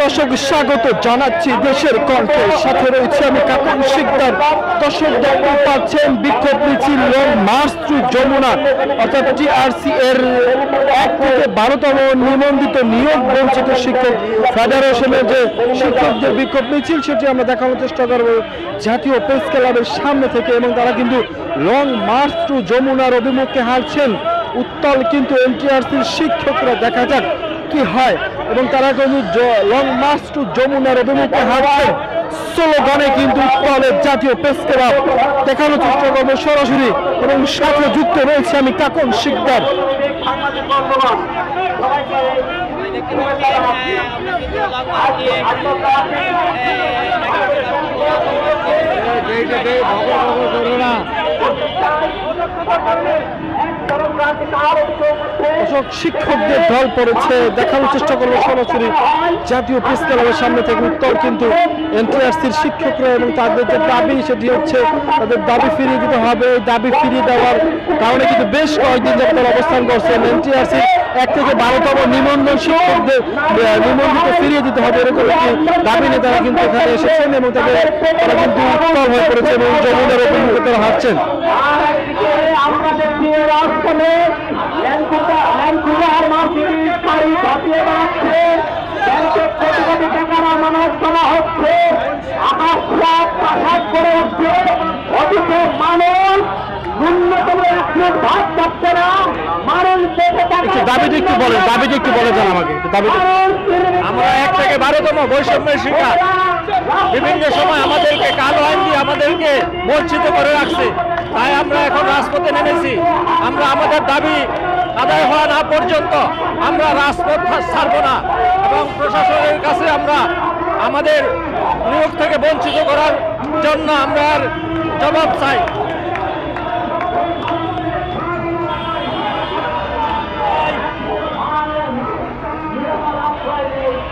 দর্শক স্বাগত জানাচ্ছি দেশের কণ্ঠের সাথে রয়েছে আমি কাকুন শিকদার। দর্শক দেখতে পাচ্ছেন বিক্ষোভ মিছিল লং মার্চ থ্রু যমুনা অর্থাৎ টিআরসি এর 1 থেকে 12তম নিবন্ধিত নিয়োগ বঞ্চিত শিক্ষক ফেডারেশনের যে শিক্ষকদের বিক্ষোভ মিছিল সেটি আমরা দেখানোর চেষ্টা করব জাতীয় প্রেস ক্লাবের সামনে থেকে। এবং তারা কিন্তু লং মার্চ থ্রু যমুনার অভিমুখে হাঁটছেন। উত্তাল কিন্তু এনটিআরসির শিক্ষকরা, দেখা যাক কি হয়। এবং তারা কিন্তু লং মার্চ টু যমুনার অভিমুখে হাঁটছেন স্লোগানে কিন্তু উত্তালের জাতীয় প্রেস ক্লাব দেখানোর চেষ্টা করবো সরাসরি। এবং সাথে যুক্ত রয়েছে আমি কাকুন শিকদার। শিক্ষকদের ঢল পড়েছে, দেখানোর চেষ্টা করবো সরাসরি জাতীয় প্রেস ক্লাবের সামনে থেকে। উত্তর কিন্তু এনটিআরসির শিক্ষকরা এবং তাদের যে দাবি সেটি হচ্ছে তাদের দাবি ফিরিয়ে দিতে হবে। এই দাবি ফিরিয়ে দেওয়ার কারণে কিন্তু বেশ কয়েকদিন যাবত অবস্থান করছেন। এনটিআরসির 1 থেকে 12তম নিবন্ধন শিক্ষকদের নিবন্ধিত ফিরিয়ে দিতে হবে এরকম একটি দাবি নিয়ে তারা কিন্তু এখানে এসেছেন এবং তারা কিন্তু উত্তল হয়ে পড়েছে এবং যমুনার অভিমুখে তারা হাঁটছেন। দাবিটা একটু বলেন, দাবিটা একটু বলে যান আমাকে। আমরা 1 থেকে 12তম বৈষম্যের শিকার। বিভিন্ন সময় আমাদেরকে কালো আইন দিয়ে আমাদেরকে বঞ্চিত করে রাখছে, তাই আমরা এখন রাজপথে নেমেছি। আমরা আমাদের দাবি আদায় হওয়া না পর্যন্ত আমরা রাজপথ ছাড়ব না এবং প্রশাসনের কাছে আমরা আমাদের নিয়োগ থেকে বঞ্চিত করার জন্য আমরা জবাব চাই।